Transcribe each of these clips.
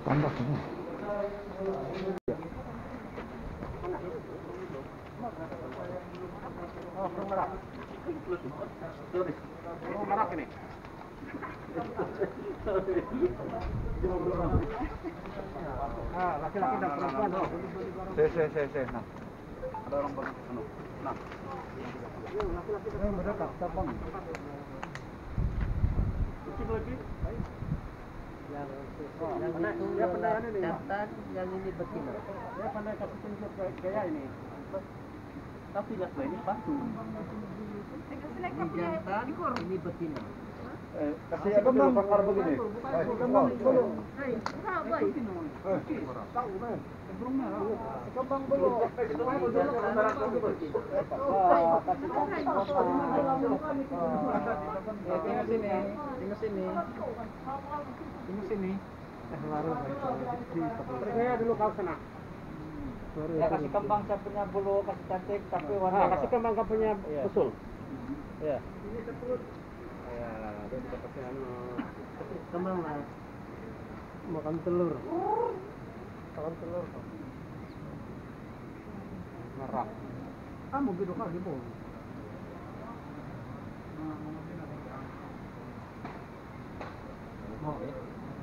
Tambak ini. Oh, merah. Merah ini. Ah, laki-laki dan perempuan. Saya. Nah. Ada orang baru. Nah. Laki-laki dan mendekat, cabang. Kecil lagi. Yang itu jantan, yang ini betina. Dia pandai kasih tunjuk gaya ini. Tapi lihat ini batu. Ini jantan, ini betina. Kasih kembang bakar begini. Kembang belum. Tahu kan? Kembang belum. Tengok sini. Saya dulu kau sana. Ya kasih kembang saya punya bulu, kasih cantik tapi warna. Kasih kembang kau punya usul. Ya. Ini sepuluh. Ya, dia bisa pakai anu. Kembang lah. Makan telur. Makan telur. Merah. Kamu gitu kali bu.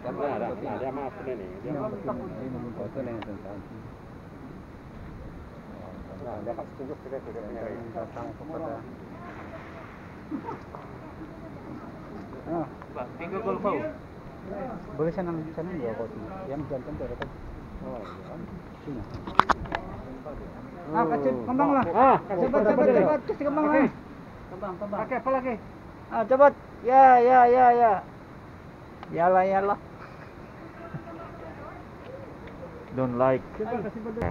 Dia masuk ini. Dia masuk ini. Foto yang tentang. Nah, dia kasih tunjuk sudah punya datang kepada. Tiga gol kau. Boleh sana dua kopi. Yang jantan itu ada. Oh, sini. Kasih kembang lah. Cepat kasih kembang lah. Kembang. Pakai apa lagi? Cepat. Ya. Yalah. Don't like. Coba kasih beduk.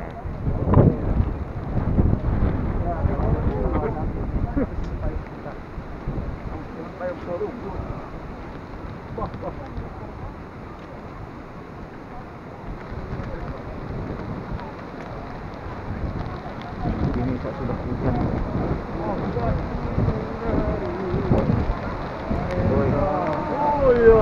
Ini tak sudah hujan. Oh ya,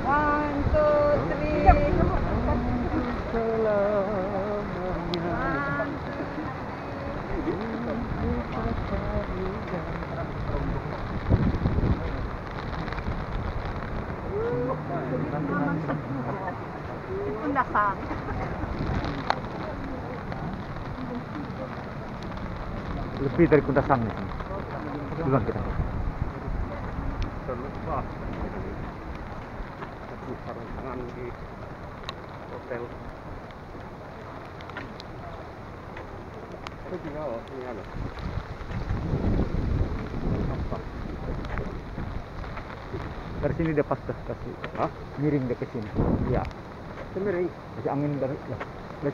One, two, three. Kundasan. Lebih dari kundasan ini. Duluan kita. Terlupa. Satu sarung tangan di hotel. Itu juga ini ada. Dari sini dia pas kasih. Hah? Miring dia ke sini. Iya. Semiring. Kasih angin dari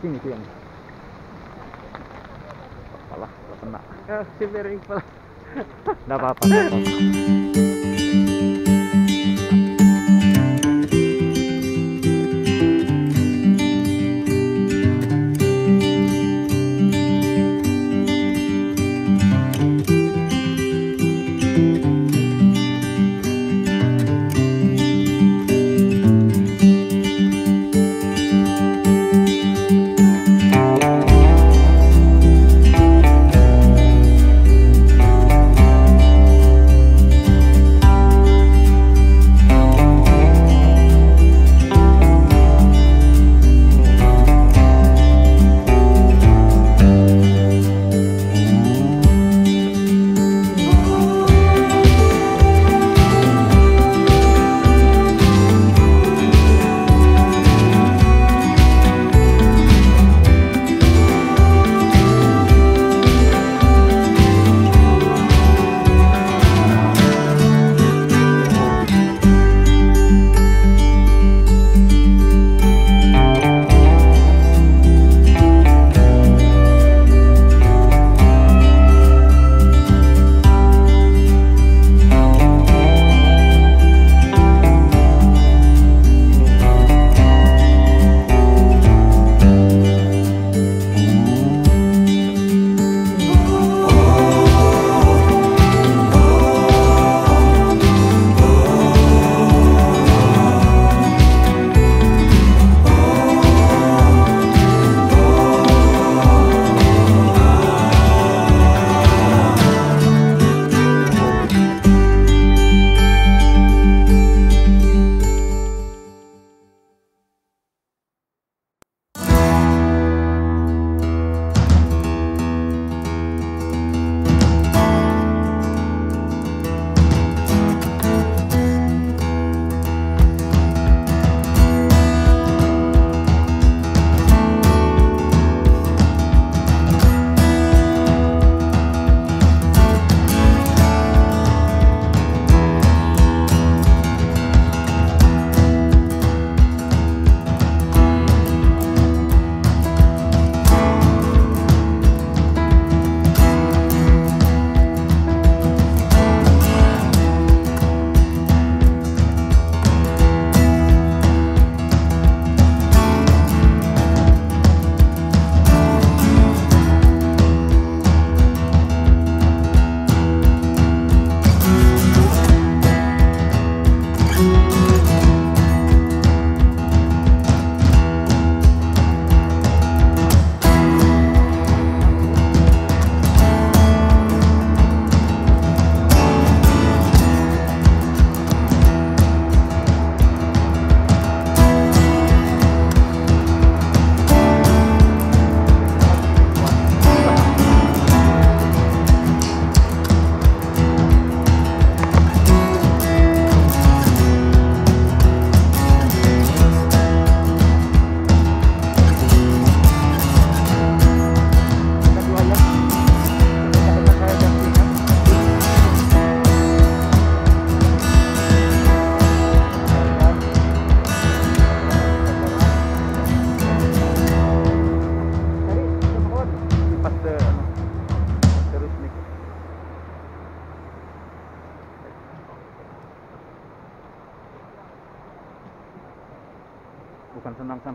sini tuh yang. Apalah, kena. Semiring pala. Enggak apa-apa.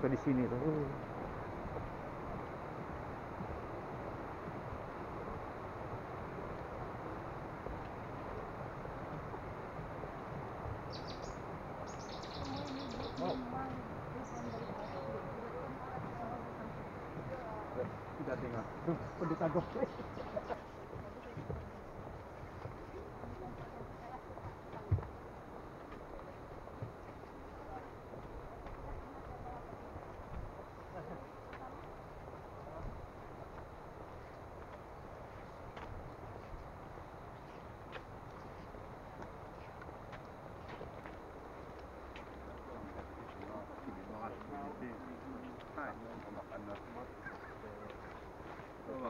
di sini tuh. Tidak dengar. Pendeta Gok.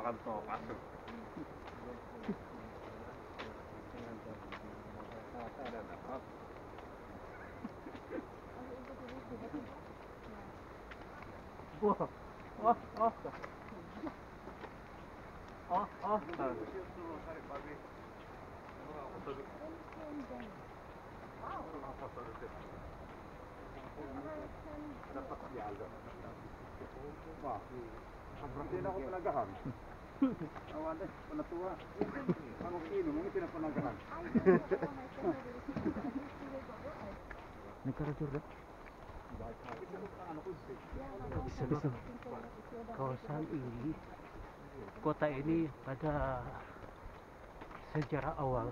Makan tokat tuh. Dapat dialog. Wah, berarti ako pinagahan. Awan deh, penatua. Kamu ini mungkin tidak penagahan. Negara Jordan. Bisa kawasan ini, kota ini pada sejarah awal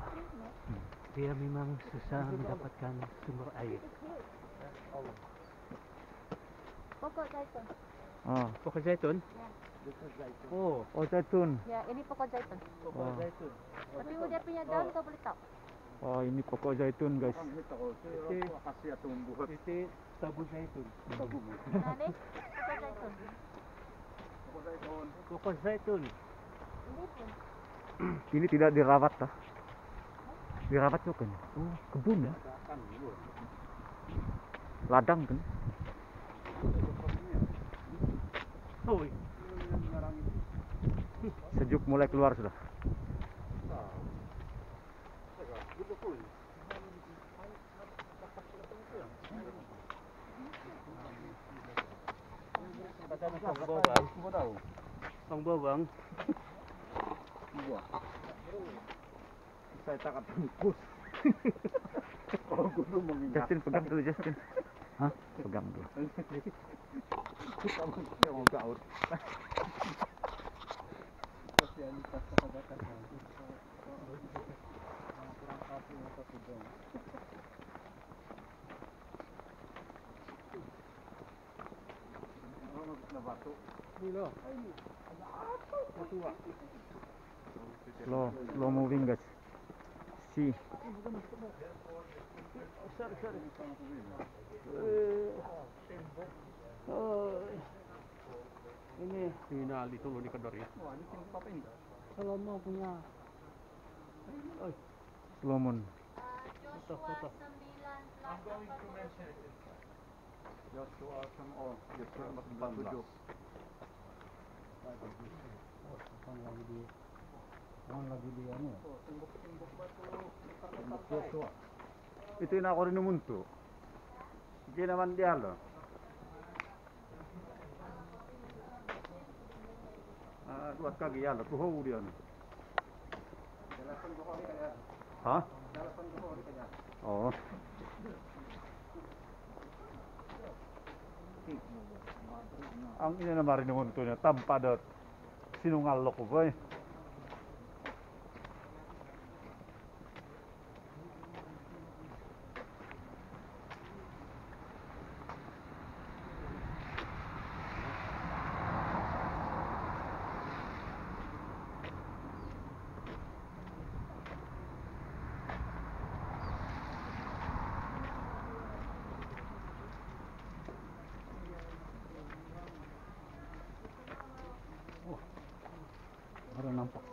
dia memang susah mendapatkan sumber air. Pokok zaitun. Oh, pokok zaitun. Oh, Oh zaitun. Ya, ini pokok zaitun. pokok zaitun. Tapi dia punya daun kau boleh tahu. Oh ini pokok zaitun guys. Kasih atau membuat Itu tabu zaitun. tabu. Nah, ni pokok zaitun. Pokok zaitun. Ini pun. Ini tidak dirawat tah? Dirawat tuh kan? Oh kebun ya? Ladang kan? Oh, Sejuk mulai keluar sudah. ang bawang. Saya takut bungkus. Oh, gunung mengingat. Justin pegang dulu Justin. Hah? Pegang dulu. Kamu mau gaut. Slow moving guys. See. Ini hinali tulo ni Kadori. Kalau mau punya Slow moon. Joshua 9 Joshua sama oh, Joshua 14. Lagi di anu. Joshua. Itu yang ako rin umunto. Hindi naman dia lo. Buat kaki ya lo, tuho dia no. Hah? Oh. Ang ina naman rin umunto niya, tampadot. Sinungalok ko ba eh. Baru nampak.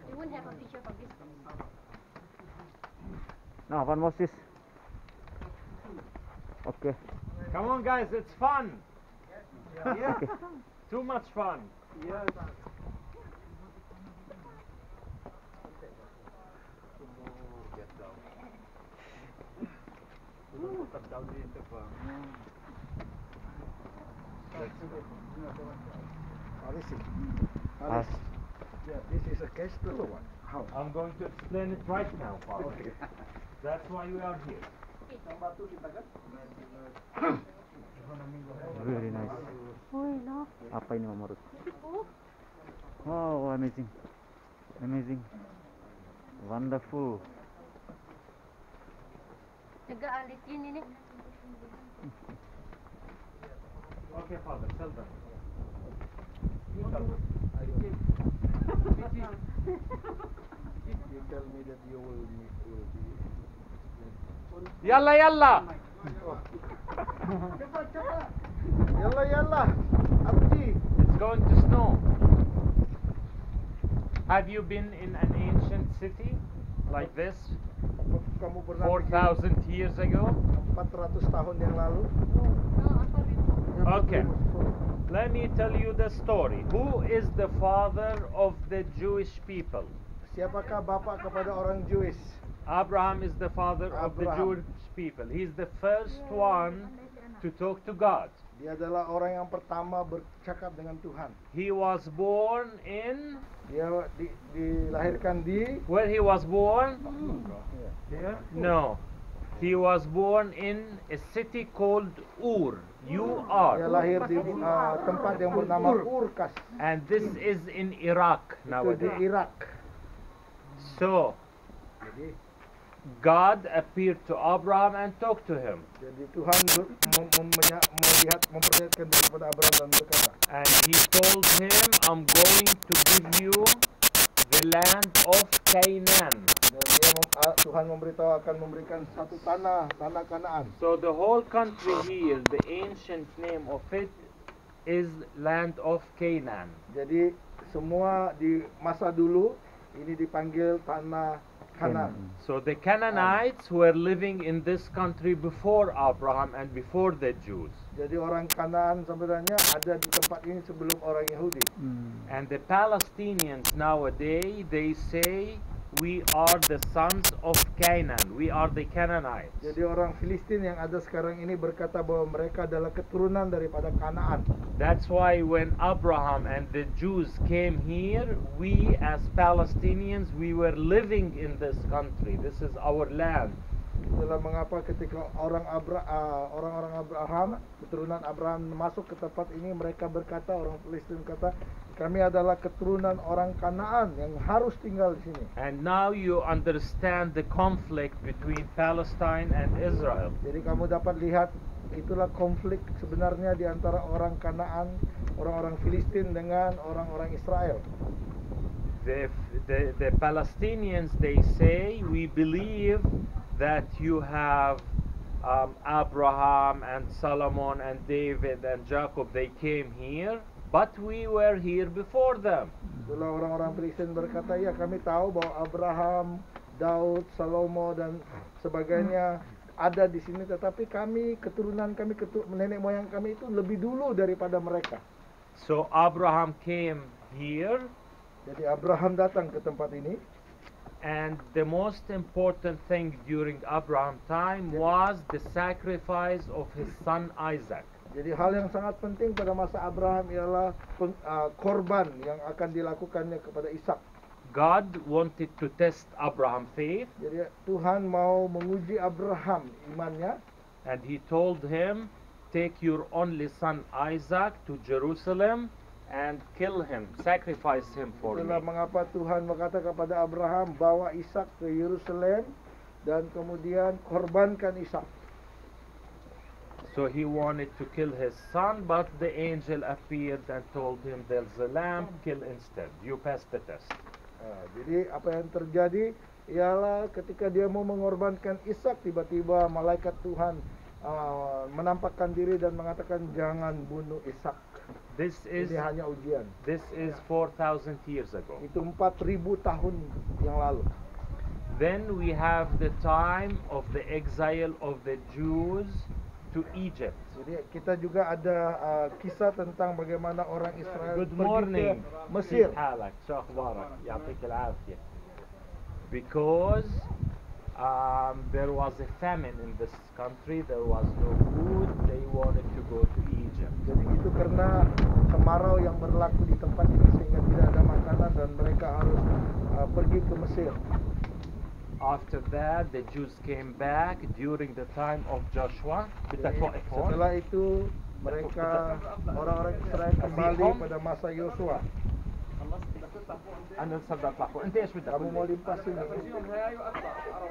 You won't have a picture from this. Nah, Van Moses. Okay. Come on, guys, it's fun. Yeah. Too much fun. Yes. As Yeah, this is a castle or what? How? I'm going to explain it right now, Father. That's why we are here. very nice. Uy, no. Apa ini Mama Ruth? Oh, Wow, amazing. Amazing. Wonderful. tegak alit ini. Okay, Father, tell them. You tell me that you will be Yalla, yalla. Yalla yalla, Abdi. It's going to snow. Have you been in an ancient city like this Kamu pernah 4,000 years ago? 400 tahun yang lalu? No, apa itu? Okay. Let me tell you the story. Who is the father of the Jewish people? Siapakah bapak kepada orang Jewish? Abraham is the father of the Abraham. Jewish people. He's the first one to talk to God. Dia adalah orang yang pertama bercakap dengan Tuhan. He was born in Dia dilahirkan di where he was born? Here? No. He was born in a city called Ur. Dia U-R. lahir di tempat yang bernama Urkas. And this is in Iraq Itu di nowadays. Irak. So, Jadi, God appeared to Abraham and talked to him. jadi Tuhan memperlihatkan diri kepada Abraham dan berkata, And he told him, I'm going to give you the land of Canaan. dan Tuhan akan memberikan satu tanah Kanaan. So the whole country here, the ancient name of it is land of Canaan. Jadi semua di masa dulu ini dipanggil tanah Kanaan. So the Canaanites were living in this country before Abraham and before the Jews. Jadi orang Kanaan sebenarnya ada di tempat ini sebelum orang Yahudi. And the Palestinians nowadays, they say, we are the sons of Canaan. We are the Canaanites. Jadi orang Filistin yang ada sekarang ini berkata bahwa mereka adalah keturunan daripada Kanaan. That's why when Abraham and the Jews came here, we as Palestinians, we were living in this country. This is our land. Itulah mengapa ketika orang-orang Abraham, keturunan Abraham masuk ke tempat ini, mereka berkata, orang Filistin berkata, kami adalah keturunan orang Kanaan yang harus tinggal di sini. And now you understand the conflict between Palestine and Israel. Jadi kamu dapat lihat itulah konflik sebenarnya di antara orang Kanaan, orang-orang Filistin dengan orang-orang Israel. The Palestinians, they say, we believe that you have Abraham and Solomon and David and Jacob, they came here, but we were here before them. Itulah orang-orang Filistin berkata, ya kami tahu bahwa Abraham, Daud, Salomo dan sebagainya ada di sini, tetapi kami, keturunan kami, nenek moyang kami itu lebih dulu daripada mereka. So Abraham came here, Jadi Abraham datang ke tempat ini, and the most important thing during Abraham's time was the sacrifice of his son Isaac. jadi hal yang sangat penting pada masa Abraham ialah korban yang akan dilakukannya kepada Ishak. God wanted to test Abraham's faith, Jadi Tuhan mau menguji Abraham imannya, and he told him, take your only son Isaac to Jerusalem and kill him, sacrifice him for me. Itulah mengapa Tuhan berkata kepada Abraham, bawa Ishak ke Yerusalem dan kemudian korbankan Ishak. So he wanted to kill his son, but the angel appeared and told him, there's a lamb, kill instead. You pass the test. Jadi apa yang terjadi ialah ketika dia mau mengorbankan Ishak, tiba-tiba malaikat Tuhan menampakkan diri dan mengatakan jangan bunuh Ishak. This is Ini hanya ujian. 4,000 years ago. Itu 4.000 tahun yang lalu. Then we have the time of the exile of the Jews to Egypt. Jadi kita juga ada kisah tentang bagaimana orang Israel Good pergi morning. ke Mesir. كيف حالك؟ شو أخبارك؟ يعطيك العافية. Because there was a famine in this country, there was no food, they wanted to go to Egypt. Jadi itu karena kemarau yang berlaku di tempat ini sehingga tidak ada makanan dan mereka harus pergi ke Mesir. After that, the Jews came back during the time of Joshua. Jadi, setelah itu mereka orang-orang Israel kembali pada masa Yosua. أنا صدق لكم. أنت إيش بدك؟ Kamu mau limpas sini?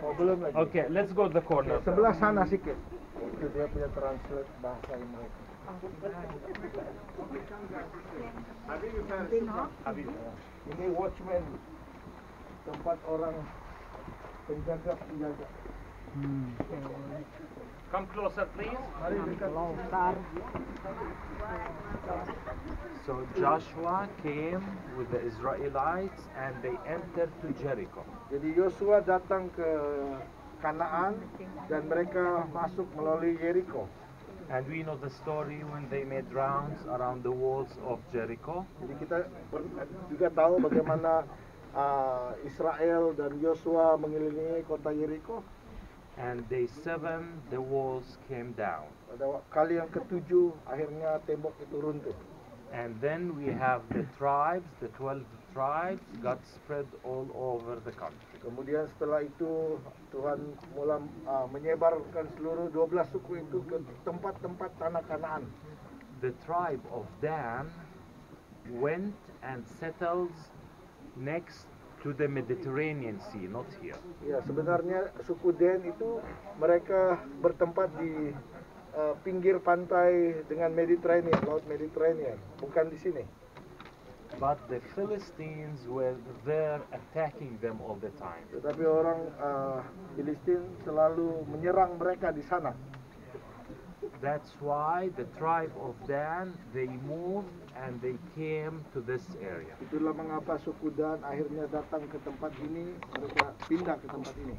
Oh, belum lagi. Okay, let's go to the corner. Sebelah sana sikit. Itu dia punya translate bahasa mereka. Ini watchman, tempat orang penjaga. Come closer, please. Mari dekat. So Joshua came with the Israelites and they entered to Jericho. Jadi Yosua datang ke Kanaan dan mereka masuk melalui Jericho. And we know the story when they made rounds around the walls of Jericho. Jadi kita juga tahu bagaimana Israel dan Yosua mengelilingi kota Jericho. And day 7, the walls came down. Pada kali yang ketujuh, akhirnya tembok itu runtuh. And then we have the tribes, the 12 tribes got spread all over the country. Kemudian setelah itu Tuhan mulai menyebarkan seluruh 12 suku itu ke tempat-tempat tanah Kanaan. The tribe of Dan went and settled next to the Mediterranean Sea, not here. Ya, sebenarnya suku Dan itu mereka bertempat di pinggir pantai dengan Mediterranean, Laut Mediterranean, bukan di sini. But the Philistines were there attacking them all the time. Tetapi orang Filistin selalu menyerang mereka di sana. That's why the tribe of Dan, they moved and they came to this area. Itulah mengapa suku Dan akhirnya datang ke tempat ini, mereka pindah ke tempat ini.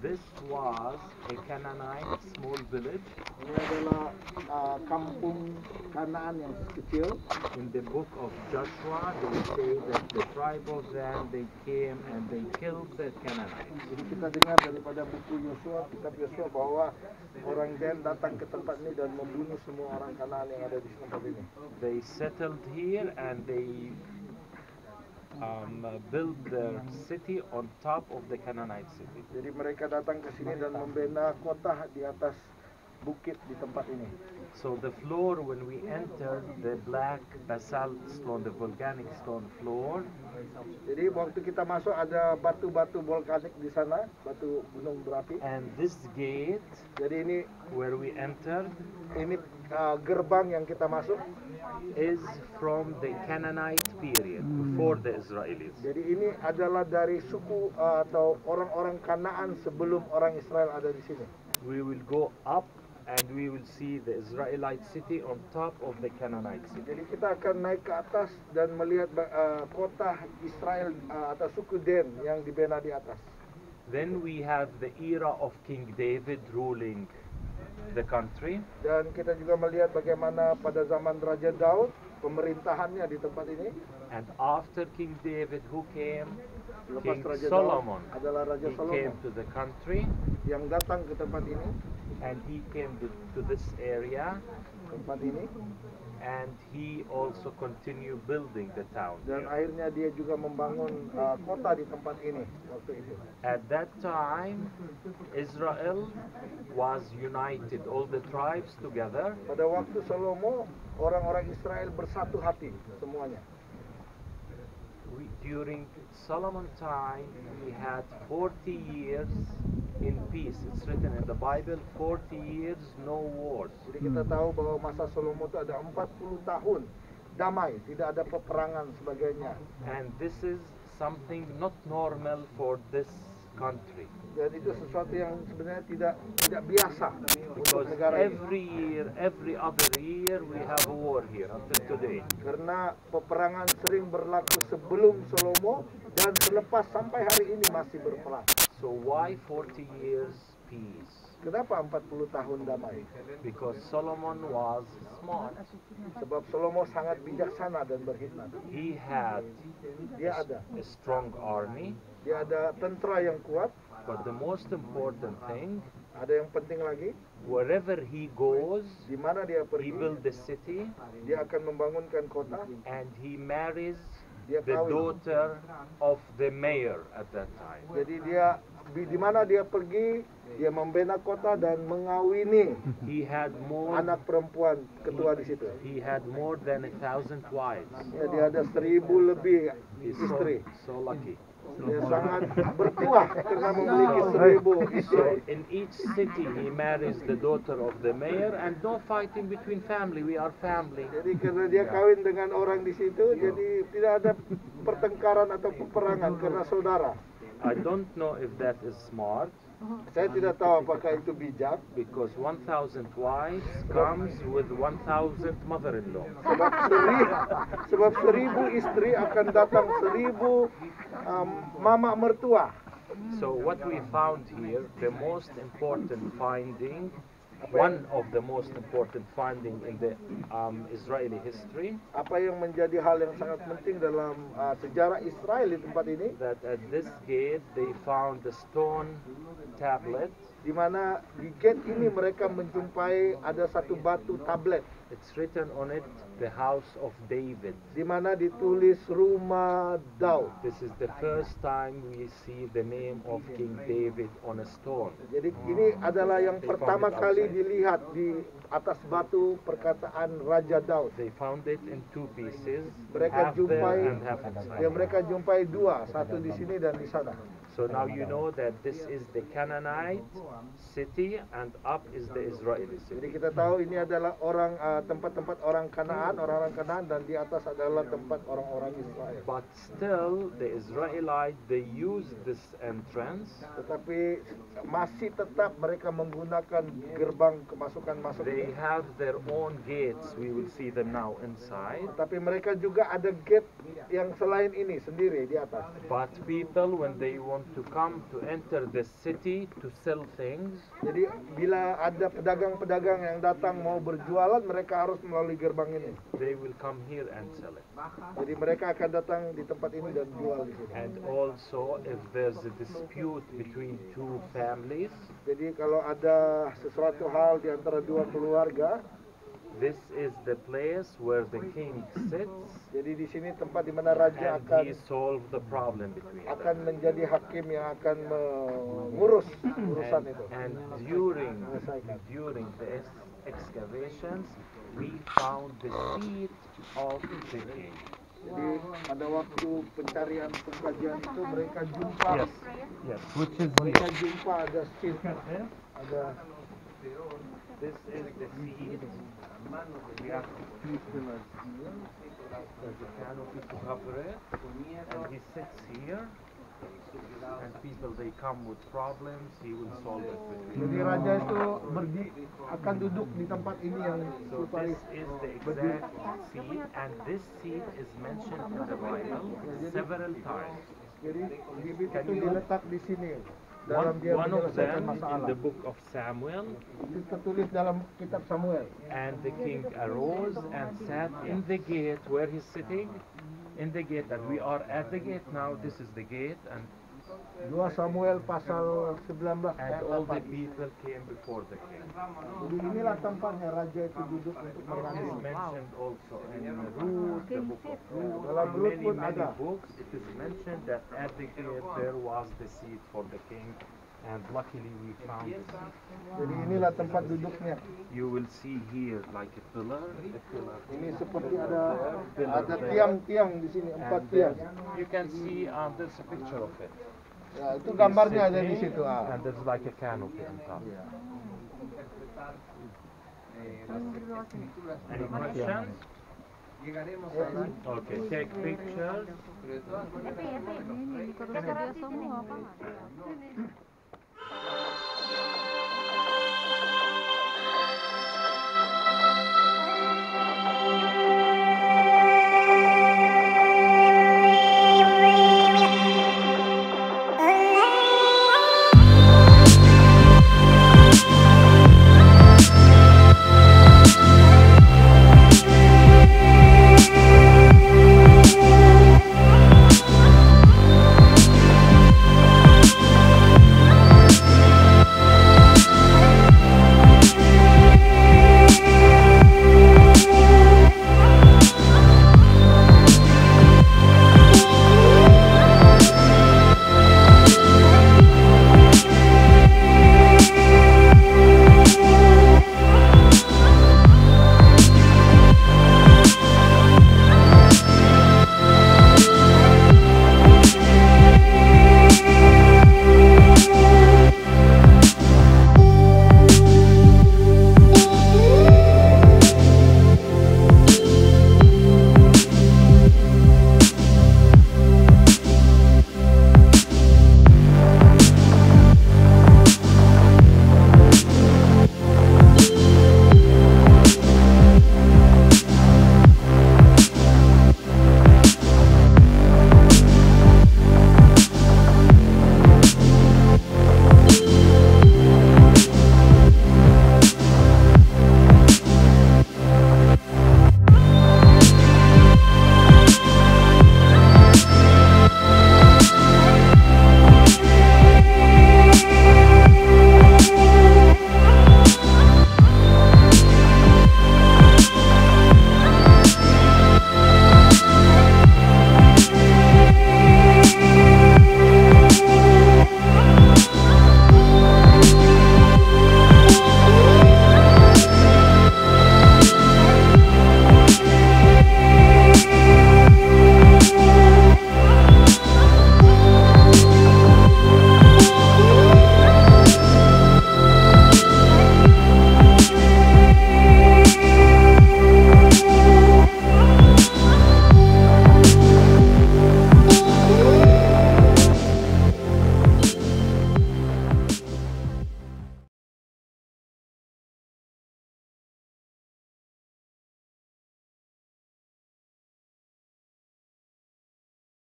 This was a Canaanite small village. Ini adalah kampung Kanaan yang kecil. In the book of Joshua, they say that the tribe of Dan, they came and they killed the Canaanites. Jadi kita dengar daripada buku Yosua, kitab Yosua, bahwa orang Dan datang ke tempat ini dan membunuh semua orang Kanaan yang ada di tempat ini. They settled here and they built their city on top of the Canaanite city. Jadi mereka datang ke sini dan membina kota di atas bukit di tempat ini. So the floor, when we entered, the black basalt stone, the volcanic stone floor, Jadi waktu kita masuk ada batu-batu vulkanik di sana, batu gunung berapi. and this gate Jadi ini where we entered gerbang yang kita masuk. is from the Canaanite period, before the Israelis. Jadi ini adalah dari suku atau orang-orang Kanaan sebelum orang Israel ada di sini. We will go up and we will see the Israelite city on top of the Canaanite city. Jadi kita akan naik ke atas dan melihat kota Israel atau suku Dan yang dibina di atas. Then we have the era of King David ruling the country. Dan kita juga melihat bagaimana pada zaman Raja Daud pemerintahannya di tempat ini. And after King David, who came? Lepas King Raja Solomon. Daud adalah Raja He came Solomon to the country yang datang ke tempat ini, and he came to this area. tempat ini. and he also continued building the town Dan here. akhirnya dia juga membangun kota di tempat ini waktu itu. At that time, Israel was united, all the tribes together. Pada waktu Salomo, orang-orang Israel bersatu hati semuanya. During Solomon's time, we had 40 years in peace. It's written in the Bible, 40 years, no wars. Jadi kita tahu bahwa masa Salomo itu ada 40 tahun damai, tidak ada peperangan sebagainya. And this is something not normal for this country. Dan itu sesuatu yang sebenarnya tidak biasa untuk Because negara ini. every other year, we have a war here until today. Karena peperangan sering berlaku sebelum Salomo dan selepas sampai hari ini masih berperang. So why 40 years peace? Kenapa 40 tahun damai? Because Solomon was smart. Sebab Salomo sangat bijaksana dan berhikmat. He had Dia ada a strong army, Dia ada tentara yang kuat. but the most important thing, Ada yang penting lagi, wherever he goes, di mana dia he pergi, builds the city dia akan membangunkan kota. and he marries Dia the kawin. daughter of the mayor at that time. Jadi dia di mana dia pergi, dia membina kota dan mengawini He had more anak perempuan ketua di situ. he had more than 1,000 wives. Ya, dia ada 1000 lebih He's istri. so lucky. Dia sangat bertuah karena memiliki 1000 istri. In each city he marries the daughter of the mayor, and no fighting between family. We are family. Jadi karena dia kawin dengan orang di situ, jadi tidak ada pertengkaran atau peperangan karena saudara. I don't know if that is smart, Saya tidak tahu apakah itu bijak. because 1,000 wives comes with 1,000 mother-in-law. Sebab 1000 istri akan datang 1000 mama mertua. So what we found here, the most important finding, one of the most important finding in the Israeli history, Apa yang menjadi hal yang sangat penting dalam sejarah Israel di tempat ini, that at this gate they found a stone tablet. di mana di gate ini mereka menjumpai ada satu batu tablet, It's written on it, the house of David. di mana ditulis rumah Daud. This is the first time we see the name of King David on a stone. Jadi ini adalah yang pertama kali dilihat di atas batu perkataan Raja Daud. They found it in two pieces, Mereka half jumpai, there and half inside. yang mereka jumpai dua, satu di sini dan di sana. So now you know that this is the Canaanite city and up is the Israeli Jadi city. kita tahu ini adalah tempat-tempat orang Kanaan, orang-orang Kanaan, dan di atas adalah tempat orang-orang Israel. But still, the Israelites, they use this entrance. Tetapi masih tetap mereka menggunakan gerbang kemasukan masuk They ini. have their own gates. We will see them now inside. Tapi mereka juga ada gate yang selain ini sendiri di atas. But people, when they want to come to enter the city to sell things, Jadi bila ada pedagang-pedagang yang datang mau berjualan, mereka harus melalui gerbang ini. they will come here and sell it. Jadi mereka akan datang di tempat ini dan jual di sini. And also, if there's a dispute between two families, Jadi kalau ada sesuatu hal di antara dua keluarga, this is the place where the king sits, jadi di sini tempat di mana raja and akan he solves the problem between them. menjadi hakim yang akan mengurus urusan itu. And during Menyelesaikan. the excavations, we found the seat of the king. Jadi pada waktu pencarian pengkajian itu mereka jumpa, Yes, which is mereka jumpa ada seat, ada this is the seat. We have two pillars here. There's a canopy to cover it, and he sits here. And people, they come with problems, he will solve it jadi between them. raja itu akan duduk di tempat ini yang So this is the exact seat, and this seat is mentioned in the Bible several times. jadi bibit itu diletak di sini dalam dia One of menyelesaikan them in masalah. the book of Samuel, Itu tertulis dalam kitab Samuel. and the king arose and sat in the gate where he's sitting, in the gate, and we are at the gate now. This is the gate, and 2 Samuel pasal 19 And ayat all the 8. people came before the king. Jadi inilah tempatnya raja itu duduk untuk It is melayani. mentioned also in Ruth, the book of Ruth, Dalam in Ruth many, pun many ada. books, it is mentioned that at the gate there was the seat for the king, and luckily we found it. Jadi inilah tempat duduknya. You will see here like a pillar, Ini seperti ada pillar there. tiang-tiang di sini, 4 And tiang. you can see there's a picture of it. Ya, itu gambarnya He's ada di sitting, situ. Ah. And there's like a canopy on top. Ya. Any questions? Okay, take pictures. Ini, ini. Ini, kalau dia semua apa?